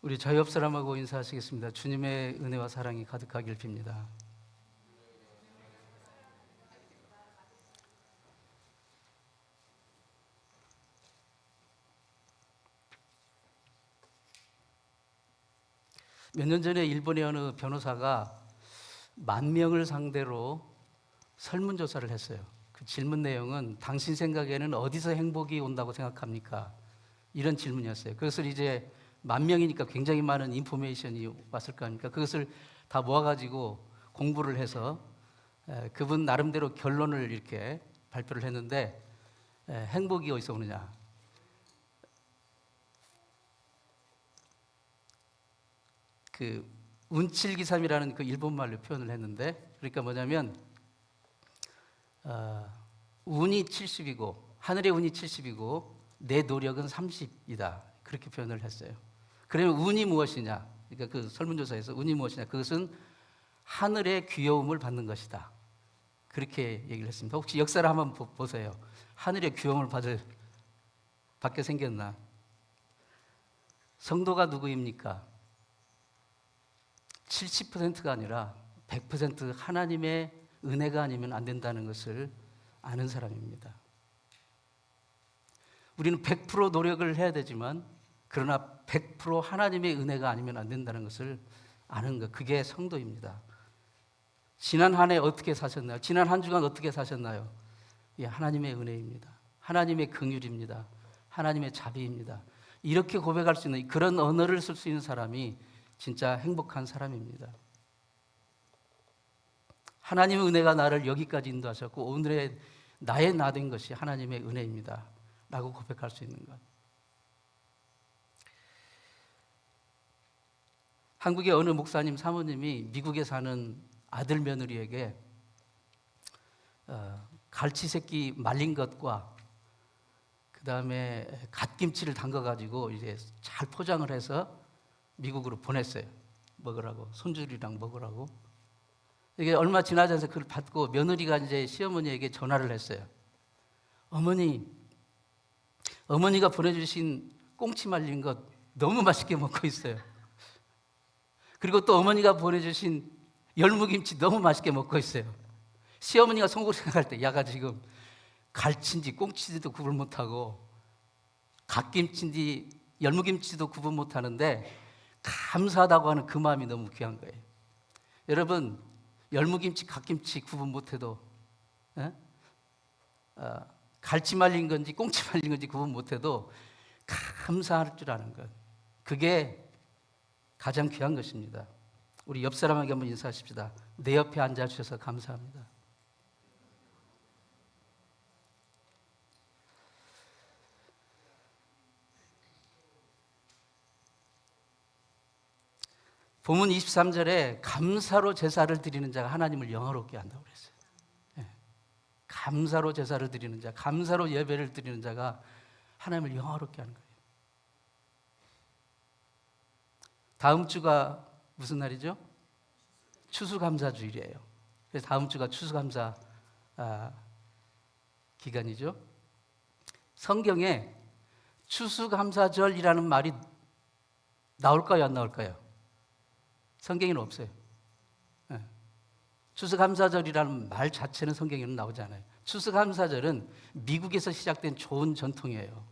우리 저희 옆 사람하고 인사하시겠습니다. 주님의 은혜와 사랑이 가득하길 빕니다. 몇 년 전에 일본의 어느 변호사가 10,000명을 상대로 설문조사를 했어요. 그 질문 내용은 당신 생각에는 어디서 행복이 온다고 생각합니까? 이런 질문이었어요. 그것을 이제 10,000명이니까 굉장히 많은 인포메이션이 왔을 거 아닙니까? 그것을 다 모아가지고 공부를 해서 그분 나름대로 결론을 이렇게 발표를 했는데, 행복이 어디서 오느냐? 그 운칠기삼이라는 그 일본말로 표현을 했는데, 그러니까 뭐냐면 운이 70이고 하늘의 운이 70이고 내 노력은 30이다, 그렇게 표현을 했어요. 그러면 운이 무엇이냐? 그러니까 그 설문조사에서 운이 무엇이냐? 그것은 하늘의 귀여움을 받는 것이다, 그렇게 얘기를 했습니다. 혹시 역사를 한번 보세요. 하늘의 귀여움을 받게 생겼나? 성도가 누구입니까? 70%가 아니라 100% 하나님의 은혜가 아니면 안 된다는 것을 아는 사람입니다. 우리는 100% 노력을 해야 되지만, 그러나 100% 하나님의 은혜가 아니면 안 된다는 것을 아는 것, 그게 성도입니다. 지난 한 해 어떻게 사셨나요? 지난 한 주간 어떻게 사셨나요? 예, 하나님의 은혜입니다. 하나님의 긍휼입니다. 하나님의 자비입니다. 이렇게 고백할 수 있는, 그런 언어를 쓸 수 있는 사람이 진짜 행복한 사람입니다. 하나님의 은혜가 나를 여기까지 인도하셨고 오늘의 나의 나 된 것이 하나님의 은혜입니다 라고 고백할 수 있는 것. 한국의 어느 목사님 사모님이 미국에 사는 아들 며느리에게 갈치 새끼 말린 것과 그 다음에 갓김치를 담가가지고 이제 잘 포장을 해서 미국으로 보냈어요. 먹으라고, 손주리랑 먹으라고. 이게 얼마 지나지 않아서 그걸 받고 며느리가 이제 시어머니에게 전화를 했어요. 어머니가 보내주신 꽁치 말린 것 너무 맛있게 먹고 있어요. 그리고 또 어머니가 보내주신 열무김치 너무 맛있게 먹고 있어요. 시어머니가 속으로 생각할 때, 야가 지금 갈치인지 꽁치인지도 구분 못하고 갓김치인지 열무김치도 구분 못하는데 감사하다고 하는 그 마음이 너무 귀한 거예요. 여러분, 열무김치, 갓김치 구분 못해도, 갈치 말린 건지 꽁치 말린 건지 구분 못해도 감사할 줄 아는 것, 그게 가장 귀한 것입니다. 우리 옆 사람에게 한번 인사하십시다. 내 옆에 앉아주셔서 감사합니다. 본문 23절에 감사로 제사를 드리는 자가 하나님을 영화롭게 한다고 그랬어요. 감사로 제사를 드리는 자, 감사로 예배를 드리는 자가 하나님을 영화롭게 하는 거예요. 다음 주가 무슨 날이죠? 추수감사주일이에요. 그래서 다음 주가 추수감사 기간이죠. 성경에 추수감사절이라는 말이 나올까요, 안 나올까요? 성경에는 없어요. 추수감사절이라는 말 자체는 성경에는 나오지 않아요. 추수감사절은 미국에서 시작된 좋은 전통이에요.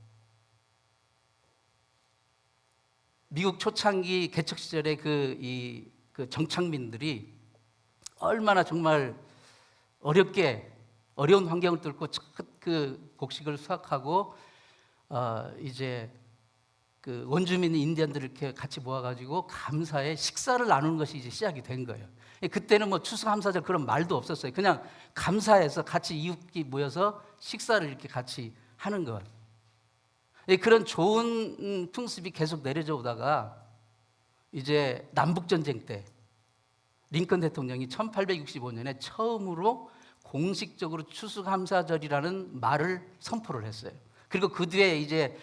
미국 초창기 개척 시절에 그 정착민들이 얼마나 정말 어려운 환경을 뚫고 첫 그 곡식을 수확하고 이제 그 원주민 인디언들을 이렇게 같이 모아가지고 감사의 식사를 나누는 것이 이제 시작이 된 거예요. 그때는 뭐 추수감사절 그런 말도 없었어요. 그냥 감사해서 같이 이웃이 모여서 식사를 이렇게 같이 하는 것. 그런 좋은 풍습이 계속 내려져 오다가 이제 남북전쟁 때 링컨 대통령이 1865년에 처음으로 공식적으로 추수감사절이라는 말을 선포를 했어요. 그리고 그 뒤에 이제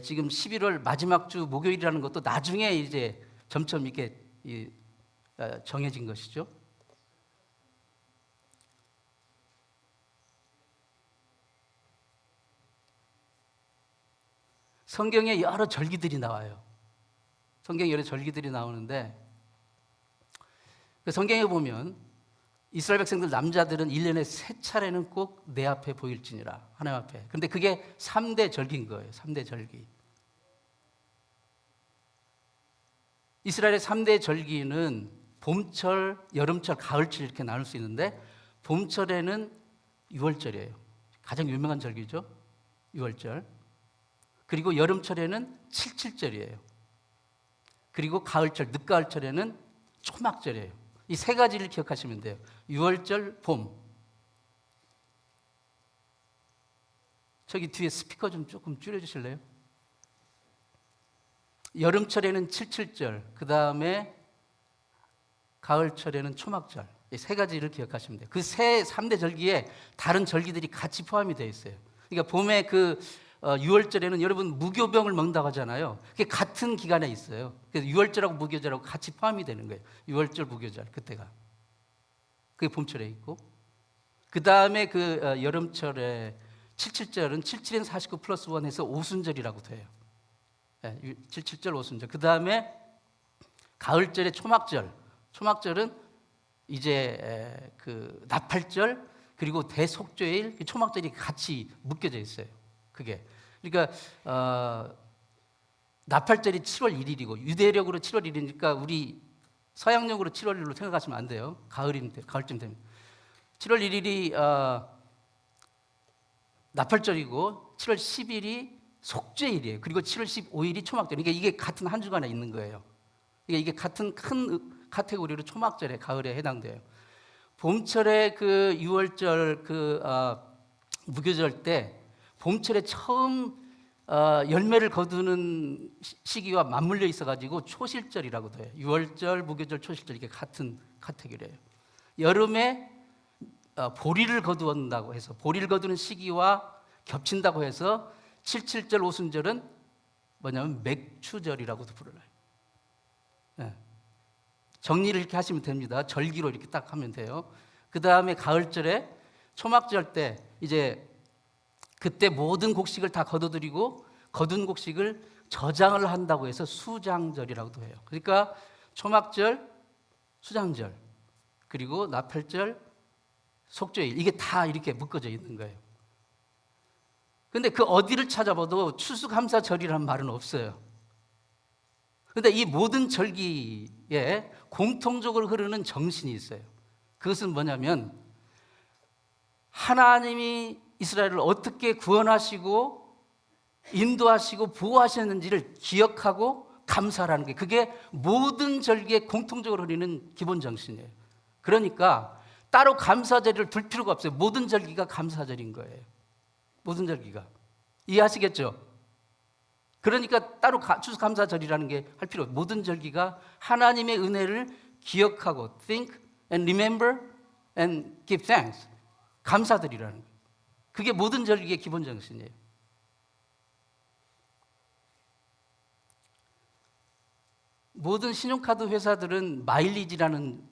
지금 11월 마지막 주 목요일이라는 것도 나중에 이제 점점 이렇게 정해진 것이죠. 성경에 여러 절기들이 나와요. 성경에 여러 절기들이 나오는데 그 성경에 보면 이스라엘 백성들 남자들은 1년에 3차례는 꼭 내 앞에 보일지니라, 하나님 앞에. 근데 그게 3대 절기인 거예요. 3대 절기. 이스라엘의 3대 절기는 봄철, 여름철, 가을철 이렇게 나눌 수 있는데 봄철에는 유월절이에요. 가장 유명한 절기죠. 유월절. 그리고 여름철에는 칠칠절이에요. 그리고 가을철, 늦가을철에는 초막절이에요. 이 세 가지를 기억하시면 돼요. 유월절, 봄. 저기 뒤에 스피커 좀 조금 줄여주실래요? 여름철에는 칠칠절, 그 다음에 가을철에는 초막절. 이 세 가지를 기억하시면 돼요. 그 3대 절기에 다른 절기들이 같이 포함이 되어 있어요. 그러니까 봄에 그 유월절에는 여러분 무교병을 먹는다고 하잖아요. 그게 같은 기간에 있어요. 그래서 유월절하고 무교절하고 같이 포함이 되는 거예요. 유월절, 무교절 그때가. 그게 봄철에 있고, 그 다음에 그 여름철에 칠칠절은 77엔 49 플러스 1 해서 오순절이라고 돼요. 네, 칠칠절, 오순절. 그 다음에 가을절에 초막절. 초막절은 이제 그 나팔절 그리고 대속죄일, 초막절이 같이 묶여져 있어요. 그게 그러니까 나팔절이 7월 1일이고 유대력으로 7월 1일이니까 우리 서양력으로 7월 1일로 생각하시면 안 돼요. 가을쯤 되면 7월 1일이 나팔절이고 7월 10일이 속죄일이에요. 그리고 7월 15일이 초막절. 그러니까 이게 같은 한 주간에 있는 거예요. 그러니까 이게 같은 큰 카테고리로 초막절에, 가을에 해당돼요. 봄철에 그 유월절 무교절 때 봄철에 처음 열매를 거두는 시기와 맞물려 있어가지고 초실절이라고 돼요. 유월절, 무교절, 초실절 이게 같은 카테고리예요. 여름에 보리를 거두었다고 해서 보리를 거두는 시기와 겹친다고 해서 칠칠절, 오순절은 뭐냐면 맥추절이라고도 불러요. 네. 정리를 이렇게 하시면 됩니다. 절기로 이렇게 딱 하면 돼요. 그 다음에 가을절에 초막절 때 이제 그때 모든 곡식을 다 거둬들이고 거둔 곡식을 저장을 한다고 해서 수장절이라고도 해요. 그러니까 초막절, 수장절, 그리고 나팔절, 속죄일 이게 다 이렇게 묶어져 있는 거예요. 근데 그 어디를 찾아봐도 추수감사절이라는 말은 없어요. 근데 이 모든 절기에 공통적으로 흐르는 정신이 있어요. 그것은 뭐냐면 하나님이 이스라엘을 어떻게 구원하시고 인도하시고 보호하셨는지를 기억하고 감사하는 게 그게 모든 절기에 공통적으로 흐르는 기본 정신이에요. 그러니까 따로 감사절을 둘 필요가 없어요. 모든 절기가 감사절인 거예요. 모든 절기가. 이해하시겠죠? 그러니까 따로 추수감사절이라는 게 할 필요 없어요. 모든 절기가 하나님의 은혜를 기억하고 think and remember and give thanks. 감사드리라는 거예요. 그게 모든 절기의 기본 정신이에요. 모든 신용카드 회사들은 마일리지라는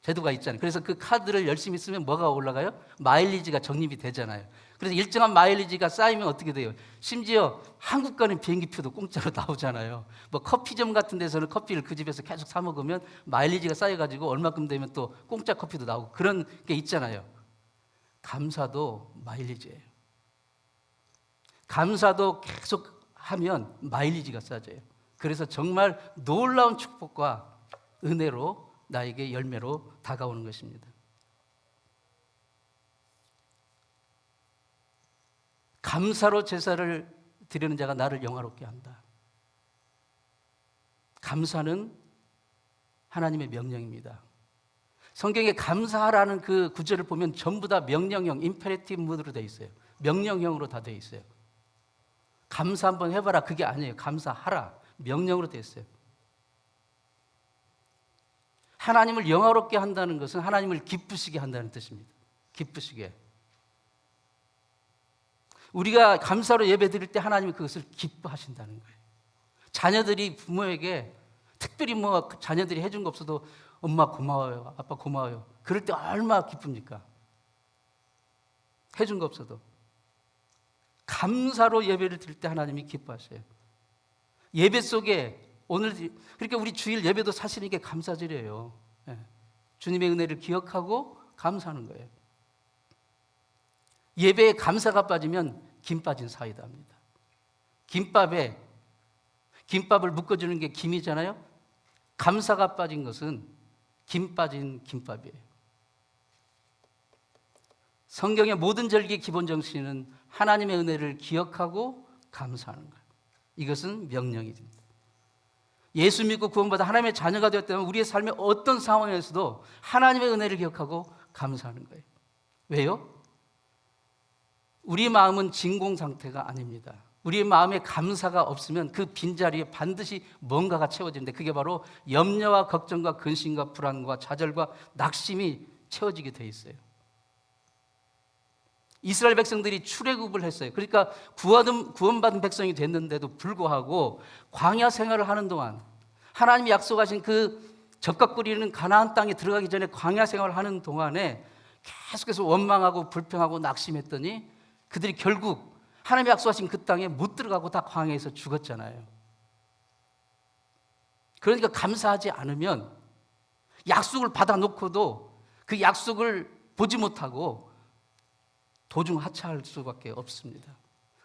제도가 있잖아요. 그래서 그 카드를 열심히 쓰면 뭐가 올라가요? 마일리지가 적립이 되잖아요. 그래서 일정한 마일리지가 쌓이면 어떻게 돼요? 심지어 한국 가는 비행기표도 공짜로 나오잖아요. 뭐 커피점 같은 데서는 커피를 그 집에서 계속 사 먹으면 마일리지가 쌓여가지고 얼마큼 되면 또 공짜 커피도 나오고 그런 게 있잖아요. 감사도 마일리지예요. 감사도 계속 하면 마일리지가 쌓여요. 그래서 정말 놀라운 축복과 은혜로 나에게 열매로 다가오는 것입니다. 감사로 제사를 드리는 자가 나를 영화롭게 한다. 감사는 하나님의 명령입니다. 성경에 감사하라는 그 구절을 보면 전부 다 명령형, 임페레티브 무드로 되어 있어요. 명령형으로 다 되어 있어요. 감사 한번 해봐라 그게 아니에요. 감사하라. 명령으로 되어 있어요. 하나님을 영화롭게 한다는 것은 하나님을 기쁘시게 한다는 뜻입니다. 기쁘시게. 우리가 감사로 예배 드릴 때 하나님이 그것을 기뻐하신다는 거예요. 자녀들이 부모에게 특별히 뭐 자녀들이 해준 거 없어도 엄마 고마워요, 아빠 고마워요. 그럴 때 얼마나 기쁩니까? 해준 거 없어도. 감사로 예배를 드릴 때 하나님이 기뻐하셔요. 예배 속에 오늘 그러니까 우리 주일 예배도 사실 이게 감사절이에요. 예. 주님의 은혜를 기억하고 감사하는 거예요. 예배에 감사가 빠지면 김 빠진 사이다 합니다. 김밥을 묶어주는 게 김이잖아요. 감사가 빠진 것은 김 빠진 김밥이에요. 성경의 모든 절기의 기본 정신은 하나님의 은혜를 기억하고 감사하는 거예요. 이것은 명령입니다. 예수 믿고 구원받아 하나님의 자녀가 되었다면 우리의 삶의 어떤 상황에서도 하나님의 은혜를 기억하고 감사하는 거예요. 왜요? 우리 마음은 진공 상태가 아닙니다. 우리의 마음에 감사가 없으면 그 빈자리에 반드시 뭔가가 채워지는데 그게 바로 염려와 걱정과 근심과 불안과 좌절과 낙심이 채워지게 돼 있어요. 이스라엘 백성들이 출애굽을 했어요. 그러니까 구원받은 백성이 됐는데도 불구하고 광야 생활을 하는 동안 하나님이 약속하신 그 젖과 꿀이 흐르는 가나안 땅에 들어가기 전에 광야 생활을 하는 동안에 계속해서 원망하고 불평하고 낙심했더니 그들이 결국 하나님이 약속하신 그 땅에 못 들어가고 다 광야에서 죽었잖아요. 그러니까 감사하지 않으면 약속을 받아놓고도 그 약속을 보지 못하고 도중 하차할 수밖에 없습니다.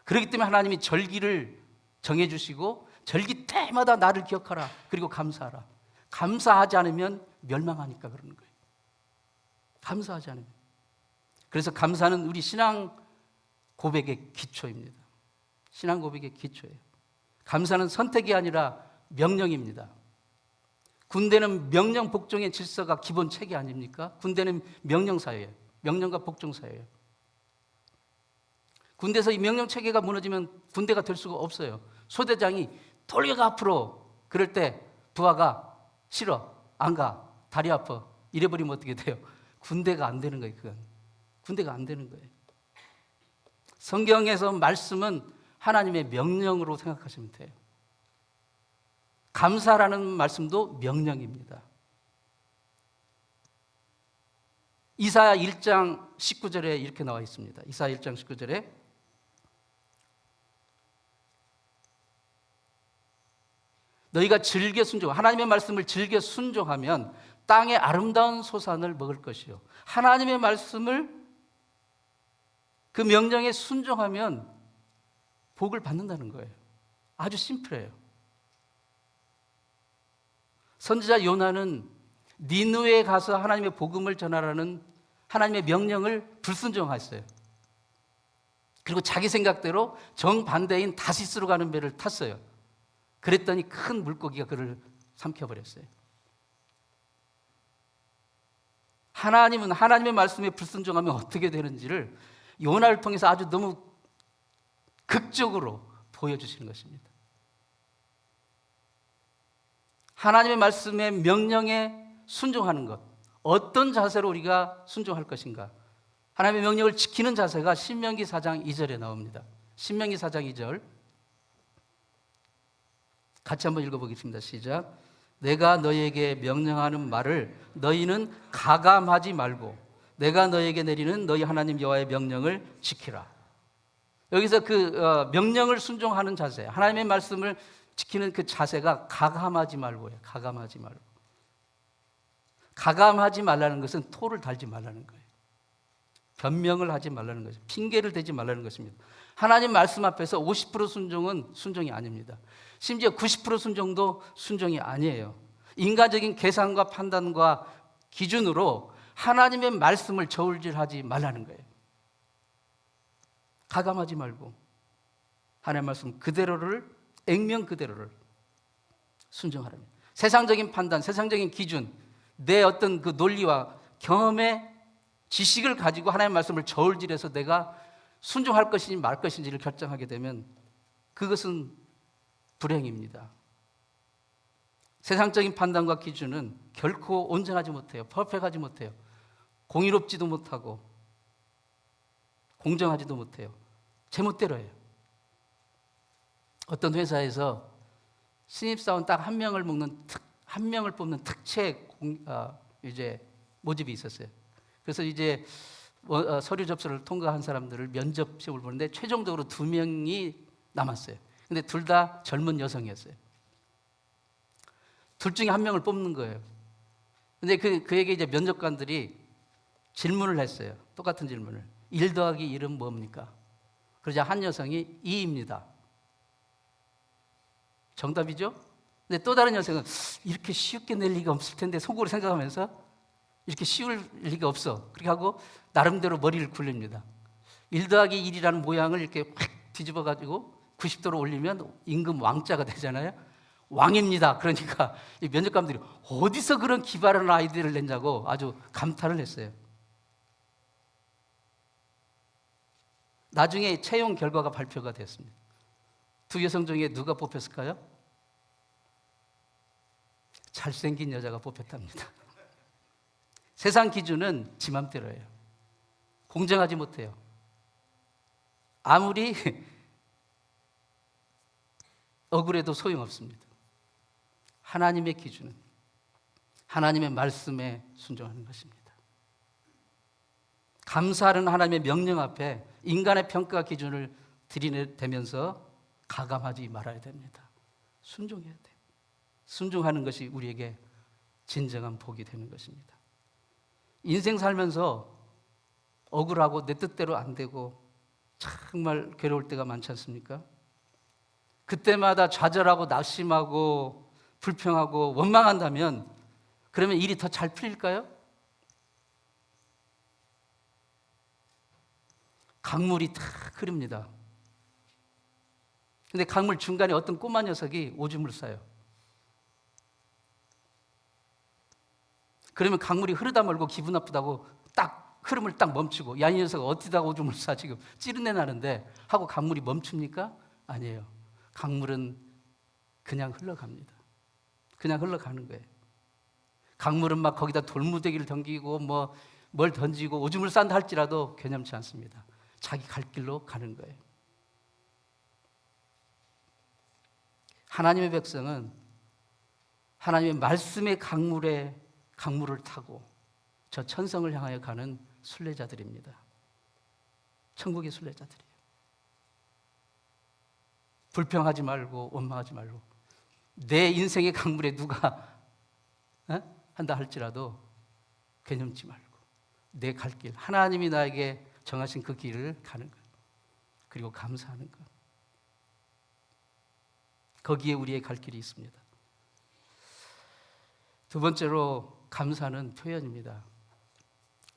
그렇기 때문에 하나님이 절기를 정해주시고 절기 때마다 나를 기억하라 그리고 감사하라. 감사하지 않으면 멸망하니까 그러는 거예요. 감사하지 않으면. 그래서 감사는 우리 신앙 고백의 기초입니다. 신앙 고백의 기초예요. 감사는 선택이 아니라 명령입니다. 군대는 명령 복종의 질서가 기본 체계 아닙니까? 군대는 명령사예요. 명령과 복종사예요. 군대에서 이 명령 체계가 무너지면 군대가 될 수가 없어요. 소대장이 돌려가 앞으로 그럴 때 부하가 싫어 안 가 다리 아파 이래버리면 어떻게 돼요? 군대가 안 되는 거예요. 그건 군대가 안 되는 거예요. 성경에서 말씀은 하나님의 명령으로 생각하시면 돼요. 감사라는 말씀도 명령입니다. 이사야 1장 19절에 이렇게 나와 있습니다. 이사야 1장 19절에 너희가 즐겨 순종, 하나님의 말씀을 즐겨 순종하면 땅의 아름다운 소산을 먹을 것이요. 하나님의 말씀을 그 명령에 순종하면 복을 받는다는 거예요. 아주 심플해요. 선지자 요나는 니느웨에 가서 하나님의 복음을 전하라는 하나님의 명령을 불순종했어요. 그리고 자기 생각대로 정반대인 다시스로 가는 배를 탔어요. 그랬더니 큰 물고기가 그를 삼켜버렸어요. 하나님은 하나님의 말씀에 불순종하면 어떻게 되는지를 요나를 통해서 아주 너무 극적으로 보여주시는 것입니다. 하나님의 말씀의 명령에 순종하는 것, 어떤 자세로 우리가 순종할 것인가? 하나님의 명령을 지키는 자세가 신명기 4장 2절에 나옵니다. 신명기 4장 2절 같이 한번 읽어보겠습니다. 시작. 내가 너희에게 명령하는 말을 너희는 가감하지 말고 내가 너희에게 내리는 너희 하나님 여호와의 명령을 지키라. 여기서 그 명령을 순종하는 자세, 하나님의 말씀을 지키는 그 자세가 가감하지 말고요. 가감하지 말고. 가감하지 말라는 것은 토를 달지 말라는 거예요. 변명을 하지 말라는 거죠. 핑계를 대지 말라는 것입니다. 하나님 말씀 앞에서 50% 순종은 순종이 아닙니다. 심지어 90% 순종도 순종이 아니에요. 인간적인 계산과 판단과 기준으로 하나님의 말씀을 저울질하지 말라는 거예요. 가감하지 말고 하나님의 말씀 그대로를 액면 그대로를 순종하라는 거예요. 세상적인 판단, 세상적인 기준, 내 어떤 그 논리와 경험의 지식을 가지고 하나님의 말씀을 저울질해서 내가 순종할 것인지 말 것인지를 결정하게 되면 그것은 불행입니다. 세상적인 판단과 기준은 결코 온전하지 못해요. 퍼펙트하지 못해요. 공의롭지도 못하고 공정하지도 못해요. 제멋대로 해요. 어떤 회사에서 신입사원 딱 한 명을 한 명을 뽑는 특채 이제 모집이 있었어요. 그래서 이제 서류 접수를 통과한 사람들을 면접 시험을 보는데 최종적으로 2명이 남았어요. 근데 둘 다 젊은 여성이었어요. 둘 중에 한 명을 뽑는 거예요. 근데 그에게 이제 면접관들이 질문을 했어요. 똑같은 질문을. 1 더하기 1은 뭡니까? 그러자 한 여성이 2입니다. 정답이죠? 근데 또 다른 여성은 이렇게 쉽게 낼 리가 없을 텐데 속으로 생각하면서 이렇게 쉬울 리가 없어. 그렇게 하고 나름대로 머리를 굴립니다. 1 더하기 1이라는 모양을 이렇게 확 뒤집어 가지고 90도로 올리면 임금 왕자가 되잖아요. 왕입니다. 그러니까 이 면접관들이 어디서 그런 기발한 아이디어를 냈냐고 아주 감탄을 했어요. 나중에 채용 결과가 발표가 됐습니다. 두 여성 중에 누가 뽑혔을까요? 잘생긴 여자가 뽑혔답니다. 세상 기준은 지 맘대로예요. 공정하지 못해요. 아무리 억울해도 소용없습니다. 하나님의 기준은 하나님의 말씀에 순종하는 것입니다. 감사하는 하나님의 명령 앞에 인간의 평가 기준을 들이대면서 가감하지 말아야 됩니다. 순종해야 돼요. 순종하는 것이 우리에게 진정한 복이 되는 것입니다. 인생 살면서 억울하고 내 뜻대로 안 되고 정말 괴로울 때가 많지 않습니까? 그때마다 좌절하고 낙심하고 불평하고 원망한다면 그러면 일이 더 잘 풀릴까요? 강물이 탁 흐릅니다. 근데 강물 중간에 어떤 꼬마 녀석이 오줌을 싸요. 그러면 강물이 흐르다 말고 기분 나쁘다고 딱 흐름을 딱 멈추고 야, 이 녀석 어디다가 오줌을 싸 지금 찌르내 나는데 하고 강물이 멈춥니까? 아니에요. 강물은 그냥 흘러갑니다. 그냥 흘러가는 거예요. 강물은 막 거기다 돌무더기를 던지고 뭘 던지고 오줌을 싼다 할지라도 개념치 않습니다. 자기 갈 길로 가는 거예요. 하나님의 백성은 하나님의 말씀의 강물을 타고 저 천성을 향하여 가는 순례자들입니다. 천국의 순례자들이에요. 불평하지 말고 원망하지 말고 내 인생의 강물에 누가 한다 할지라도 개념치 말고 내 갈 길, 하나님이 나에게 정하신 그 길을 가는 것, 그리고 감사하는 것, 거기에 우리의 갈 길이 있습니다. 두 번째로 감사는 표현입니다.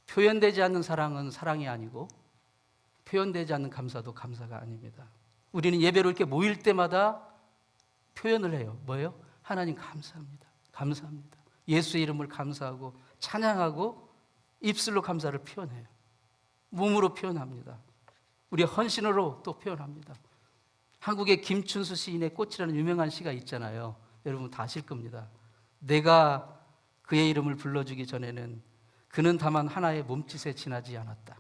표현되지 않는 사랑은 사랑이 아니고 표현되지 않는 감사도 감사가 아닙니다. 우리는 예배로 이렇게 모일 때마다 표현을 해요. 뭐예요? 하나님 감사합니다. 감사합니다. 예수의 이름을 감사하고 찬양하고 입술로 감사를 표현해요. 몸으로 표현합니다. 우리 헌신으로 또 표현합니다. 한국의 김춘수 시인의 꽃이라는 유명한 시가 있잖아요. 여러분 다 아실 겁니다. 내가 그의 이름을 불러주기 전에는 그는 다만 하나의 몸짓에 지나지 않았다.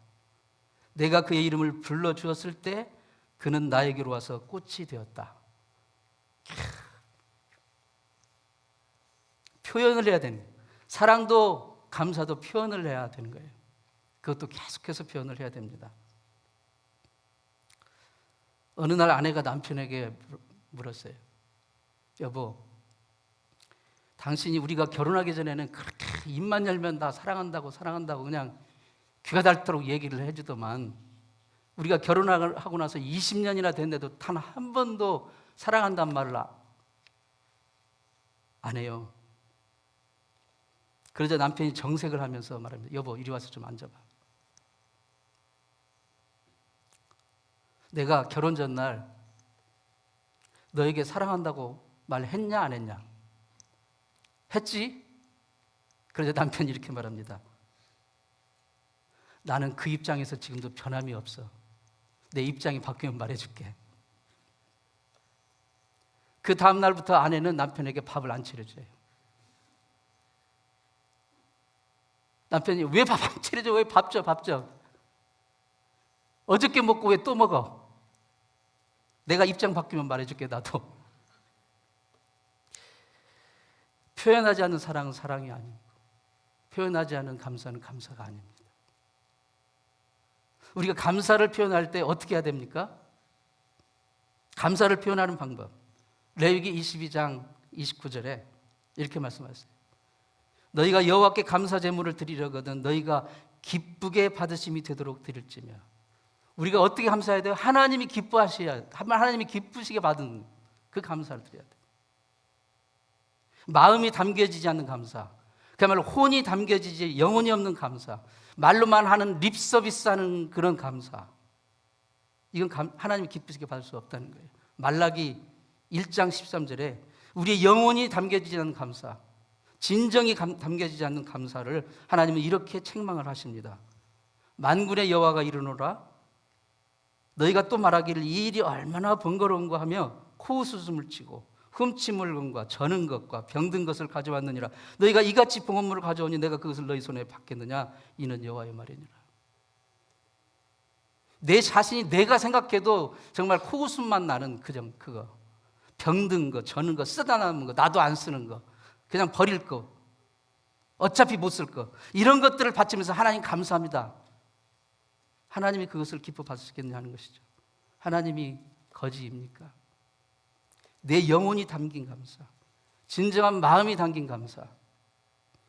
내가 그의 이름을 불러주었을 때 그는 나에게로 와서 꽃이 되었다. 표현을 해야 되는 거예요. 사랑도 감사도 표현을 해야 되는 거예요. 그것도 계속해서 표현을 해야 됩니다. 어느 날 아내가 남편에게 물었어요. 여보, 당신이 우리가 결혼하기 전에는 그렇게 입만 열면 다 사랑한다고 그냥 귀가 닳도록 얘기를 해주더만 우리가 결혼을 하고 나서 20년이나 됐는데도 단 한 번도 사랑한단 말을 안 해요. 그러자 남편이 정색을 하면서 말합니다. 여보, 이리 와서 좀 앉아봐. 내가 결혼 전날 너에게 사랑한다고 말했냐 안 했냐? 했지? 그러자 남편이 이렇게 말합니다. 나는 그 입장에서 지금도 변함이 없어. 내 입장이 바뀌면 말해줄게. 그 다음 날부터 아내는 남편에게 밥을 안 차려줘요. 남편이 왜 밥 안 차려줘? 왜 밥 줘? 어저께 먹고 왜 또 먹어? 내가 입장 바뀌면 말해줄게 나도. 표현하지 않는 사랑은 사랑이 아니고 표현하지 않는 감사는 감사가 아닙니다. 우리가 감사를 표현할 때 어떻게 해야 됩니까? 감사를 표현하는 방법. 레위기 22장 29절에 이렇게 말씀하셨어요. 너희가 여호와께 감사 제물을 드리려거든 너희가 기쁘게 받으심이 되도록 드릴지며. 우리가 어떻게 감사해야 돼요? 하나님이 기뻐하셔야, 하나님이 기쁘시게 받은 그 감사를 드려야 돼요. 마음이 담겨지지 않는 감사, 그야말로 혼이 담겨지지 영혼이 없는 감사, 말로만 하는 립 서비스하는 그런 감사, 이건 하나님이 기쁘시게 받을 수 없다는 거예요. 말라기 1장 13절에 우리의 영혼이 담겨지지 않는 감사, 진정이 담겨지지 않는 감사를 하나님은 이렇게 책망을 하십니다. 만군의 여호와가 이르노라 너희가 또 말하기를 이 일이 얼마나 번거로운가 하며 코웃음을 치고 흠칫 물건과 저는 것과 병든 것을 가져왔느니라. 너희가 이같이 봉헌물을 가져오니 내가 그것을 너희 손에 받겠느냐. 이는 여호와의 말이니라. 내 자신이 내가 생각해도 정말 코웃음만 나는 그거, 병든 거, 저는 거, 쓰다 남은 거, 나도 안 쓰는 거, 그냥 버릴 거, 어차피 못 쓸 거, 이런 것들을 바치면서 하나님 감사합니다. 하나님이 그것을 기뻐 받으시겠느냐 하는 것이죠. 하나님이 거지입니까? 내 영혼이 담긴 감사, 진정한 마음이 담긴 감사,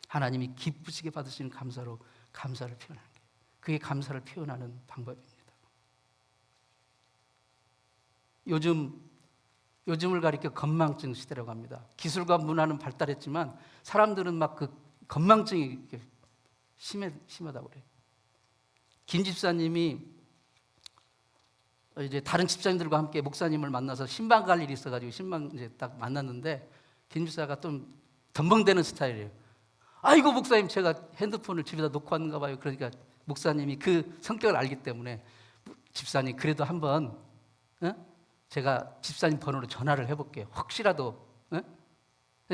하나님이 기쁘시게 받으시는 감사로 감사를 표현하는 게, 그게 감사를 표현하는 방법입니다. 요즘을 가리켜 건망증 시대라고 합니다. 기술과 문화는 발달했지만 사람들은 막 그 건망증이 심하다고 그래요. 김 집사님이 이제 다른 집사님들과 함께 목사님을 만나서 신방 갈 일이 있어가지고 신방 이제 딱 만났는데 김 집사가 좀 덤벙대는 스타일이에요. 아이고 목사님 제가 핸드폰을 집에다 놓고 왔는가 봐요. 그러니까 목사님이 그 성격을 알기 때문에 집사님 그래도 한번 제가 집사님 번호로 전화를 해볼게요. 혹시라도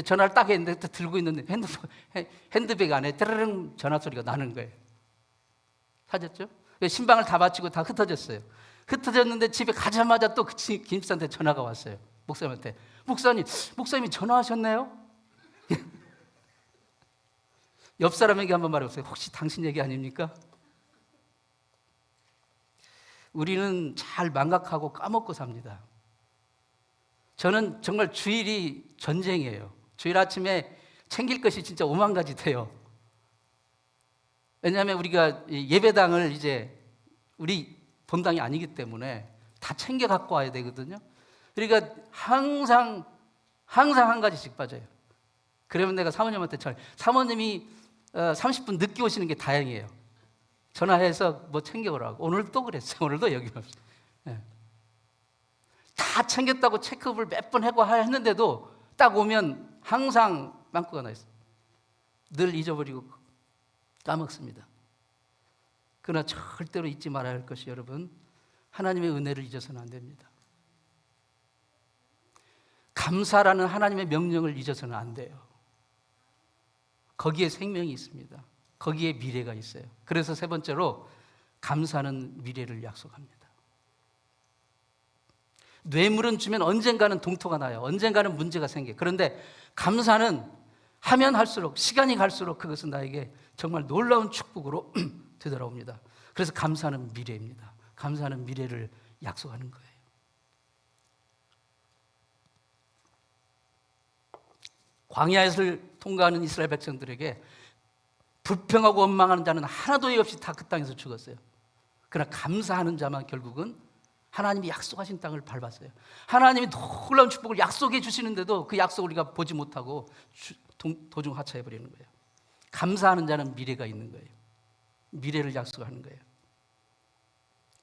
전화를 딱 했는데 들고 있는데 핸드백 안에 따르릉 전화 소리가 나는 거예요. 찾았죠? 신방을 다 마치고 다 흩어졌어요. 흩어졌는데 집에 가자마자 또 김 집사한테 전화가 왔어요. 목사님한테. 목사님이 전화하셨네요? 옆 사람에게 한번 말해보세요. 혹시 당신 얘기 아닙니까? 우리는 잘 망각하고 까먹고 삽니다. 저는 정말 주일이 전쟁이에요. 주일 아침에 챙길 것이 진짜 5만 가지 돼요. 왜냐하면 우리가 예배당을 이제 우리 본당이 아니기 때문에 다 챙겨 갖고 와야 되거든요. 그러니까 항상 한 가지씩 빠져요. 그러면 내가 사모님한테 사모님이 30분 늦게 오시는 게 다행이에요. 전화해서 뭐 챙겨오라고. 오늘 또 그랬어요. 오늘도 여기 없어요. 네. 다 챙겼다고 체크업을 몇 번 하고 했는데도 딱 오면 항상 빵꾸가 나 있어요. 늘 잊어버리고 까먹습니다. 그러나 절대로 잊지 말아야 할 것이 여러분, 하나님의 은혜를 잊어서는 안 됩니다. 감사라는 하나님의 명령을 잊어서는 안 돼요. 거기에 생명이 있습니다. 거기에 미래가 있어요. 그래서 세 번째로 감사는 미래를 약속합니다. 뇌물은 주면 언젠가는 동토가 나요. 언젠가는 문제가 생겨요. 그런데 감사는 하면 할수록, 시간이 갈수록 그것은 나에게 정말 놀라운 축복으로 되돌아옵니다. 그래서 감사는 미래입니다. 감사는 미래를 약속하는 거예요. 광야를 통과하는 이스라엘 백성들에게 불평하고 원망하는 자는 하나도 없이 다 그 땅에서 죽었어요. 그러나 감사하는 자만 결국은 하나님이 약속하신 땅을 밟았어요. 하나님이 놀라운 축복을 약속해 주시는데도 그 약속을 우리가 보지 못하고 도중 하차해 버리는 거예요. 감사하는 자는 미래가 있는 거예요. 미래를 약속하는 거예요.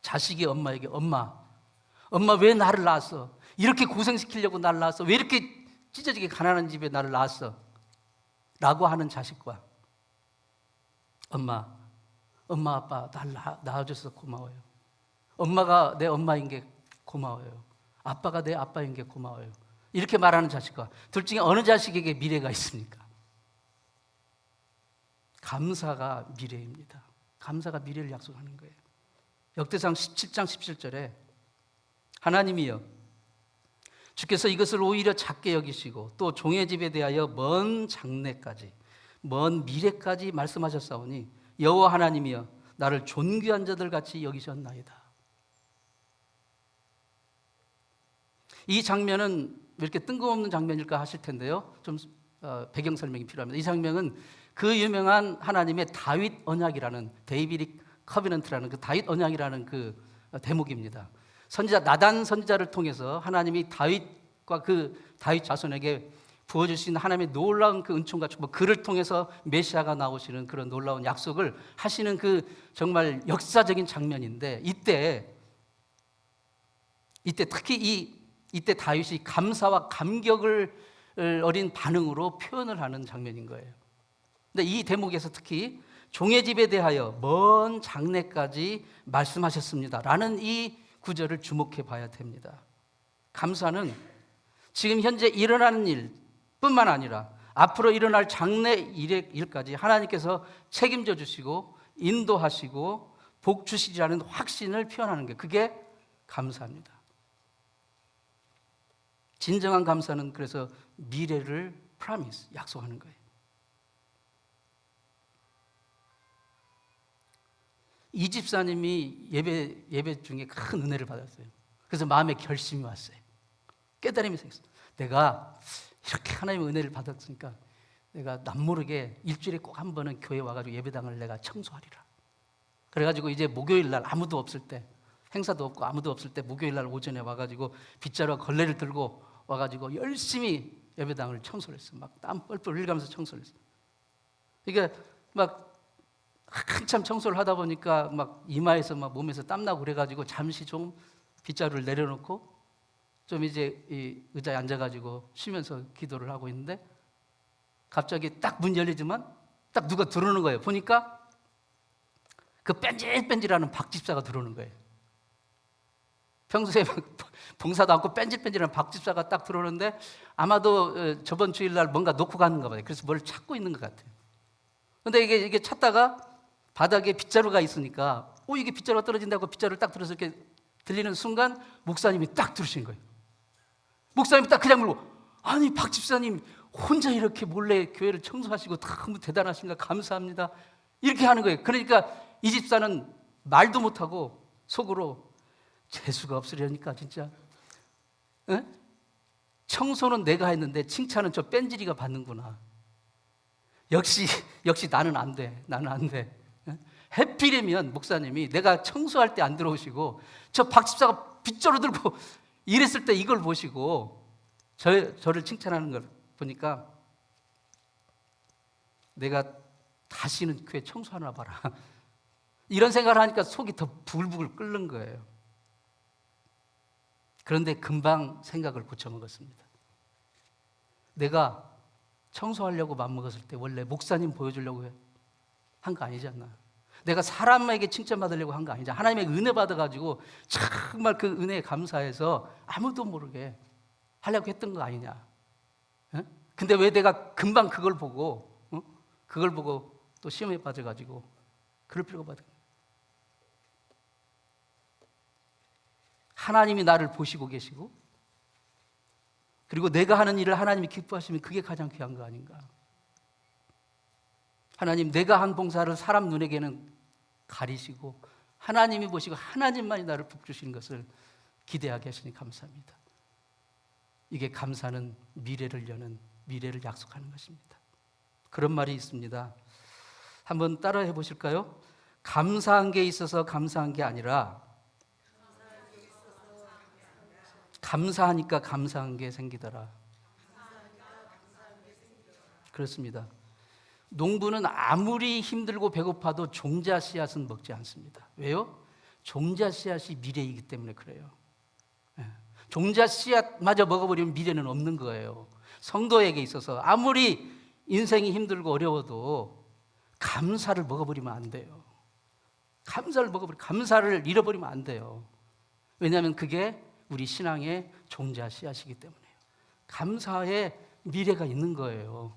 자식이 엄마에게 엄마 왜 나를 낳았어? 이렇게 고생시키려고 나를 낳았어? 왜 이렇게 찢어지게 가난한 집에 나를 낳았어? 라고 하는 자식과 엄마 아빠 날 낳아줘서 고마워요. 엄마가 내 엄마인 게 고마워요. 아빠가 내 아빠인 게 고마워요. 이렇게 말하는 자식과 둘 중에 어느 자식에게 미래가 있습니까? 감사가 미래입니다. 감사가 미래를 약속하는 거예요. 역대상 17장 17절에 하나님이여 주께서 이것을 오히려 작게 여기시고 또 종의 집에 대하여 먼 장래까지 먼 미래까지 말씀하셨사오니 여호와 하나님이여 나를 존귀한 자들 같이 여기셨나이다. 이 장면은 왜 이렇게 뜬금없는 장면일까 하실 텐데요. 좀 배경 설명이 필요합니다. 이 장면은 그 유명한 하나님의 다윗 언약이라는 데이비딕 커비넌트라는 그 다윗 언약이라는 그 대목입니다. 선지자 나단 선지자를 통해서 하나님이 다윗과 그 다윗 자손에게 부어주신 하나님의 놀라운 그 은총과 축복, 그를 통해서 메시아가 나오시는 그런 놀라운 약속을 하시는 그 정말 역사적인 장면인데, 이때 특히 이때 다윗이 감사와 감격을 어린 반응으로 표현을 하는 장면인 거예요. 근데 이 대목에서 특히 종의 집에 대하여 먼 장래까지 말씀하셨습니다 라는 이 구절을 주목해 봐야 됩니다. 감사는 지금 현재 일어나는 일뿐만 아니라 앞으로 일어날 장래 일까지 하나님께서 책임져 주시고 인도하시고 복 주시리라는 확신을 표현하는 게, 그게 감사입니다. 진정한 감사는 그래서 미래를 프라미스, 약속하는 거예요. 이 집사님이 예배 중에 큰 은혜를 받았어요. 그래서 마음에 결심이 왔어요. 깨달음이 생겼어요. 내가 이렇게 하나님의 은혜를 받았으니까 내가 남모르게 일주일에 꼭 한 번은 교회 와가지고 예배당을 내가 청소하리라. 그래가지고 이제 목요일 날 아무도 없을 때, 행사도 없고 아무도 없을 때 목요일 날 오전에 와가지고 빗자루와 걸레를 들고 와가지고 열심히 예배당을 청소를 했어요. 막 땀 뻘뻘 흘리면서 청소를 했어요. 이게 막 한참 청소를 하다 보니까 막 이마에서 막 몸에서 땀나고 그래가지고 잠시 좀 빗자루를 내려놓고 좀 이제 이 의자에 앉아가지고 쉬면서 기도를 하고 있는데, 갑자기 딱 문 열리지만 딱 누가 들어오는 거예요. 보니까 그 뺀질뺀질하는 박 집사가 들어오는 거예요. 평소에 봉사도 않고 뺀질뺀질한 박 집사가 딱 들어오는데, 아마도 저번 주일날 뭔가 놓고 가는가 봐요. 그래서 뭘 찾고 있는 것 같아요. 근데 이게 찾다가 바닥에 빗자루가 있으니까 이게 빗자루가 떨어진다고 빗자루를 딱 들어서 이렇게 들리는 순간 목사님이 딱 들으신 거예요. 목사님이 딱 그냥 물고, 아니 박 집사님 혼자 이렇게 몰래 교회를 청소하시고 너무 대단하신가, 감사합니다, 이렇게 하는 거예요. 그러니까 이 집사는 말도 못하고 속으로 재수가 없으려니까 진짜, 에? 청소는 내가 했는데 칭찬은 저 뺀질이가 받는구나. 역시 나는 안 돼. 해필이면 목사님이 내가 청소할 때 안 들어오시고 저 박 집사가 빗자루 들고 이랬을 때 이걸 보시고 저를 칭찬하는 걸 보니까, 내가 다시는 교회 청소하나 봐라. 이런 생각을 하니까 속이 더 부글부글 끓는 거예요. 그런데 금방 생각을 고쳐먹었습니다. 내가 청소하려고 맘먹었을 때 원래 목사님 보여주려고 한 거 아니지 않나? 내가 사람에게 칭찬받으려고 한 거 아니잖아. 하나님의 은혜 받아가지고 정말 그 은혜에 감사해서 아무도 모르게 하려고 했던 거 아니냐? 근데 왜 내가 금방 그걸 보고 또 시험에 빠져가지고 그럴 필요가 없거든. 하나님이 나를 보시고 계시고, 그리고 내가 하는 일을 하나님이 기뻐하시면 그게 가장 귀한 거 아닌가? 하나님, 내가 한 봉사를 사람 눈에게는 가리시고 하나님이 보시고 하나님만이 나를 복주시는 것을 기대하게 하시니 감사합니다. 이게 감사는 미래를 여는, 미래를 약속하는 것입니다. 그런 말이 있습니다. 한번 따라해 보실까요? 감사한 게 있어서 감사한 게 아니라 감사하니까 감사한 게 생기더라. 그렇습니다. 농부는 아무리 힘들고 배고파도 종자 씨앗은 먹지 않습니다. 왜요? 종자 씨앗이 미래이기 때문에 그래요. 종자 씨앗마저 먹어버리면 미래는 없는 거예요. 성도에게 있어서 아무리 인생이 힘들고 어려워도 감사를 먹어버리면 안 돼요. 감사를 잃어버리면 안 돼요. 왜냐하면 그게 우리 신앙의 종자 씨앗이기 때문에요. 감사의 미래가 있는 거예요.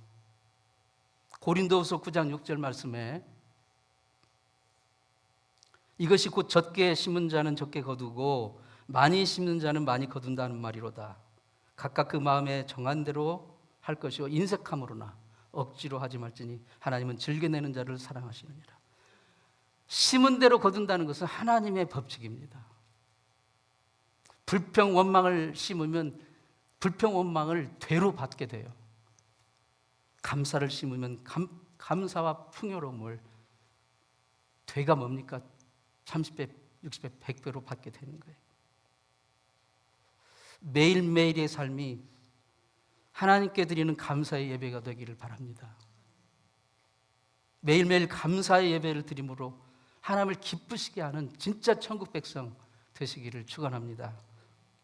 고린도후서 9장 6절 말씀에 이것이 곧 적게 심은 자는 적게 거두고 많이 심는 자는 많이 거둔다는 말이로다. 각각 그 마음에 정한 대로 할 것이요 인색함으로나 억지로 하지 말지니 하나님은 즐겨내는 자를 사랑하시느니라. 심은 대로 거둔다는 것은 하나님의 법칙입니다. 불평 원망을 심으면 불평 원망을 되로 받게 돼요. 감사를 심으면 감사와 풍요로움을 되가 뭡니까? 30배, 60배, 100배로 받게 되는 거예요. 매일매일의 삶이 하나님께 드리는 감사의 예배가 되기를 바랍니다. 매일매일 감사의 예배를 드림으로 하나님을 기쁘시게 하는 진짜 천국 백성 되시기를 축원합니다.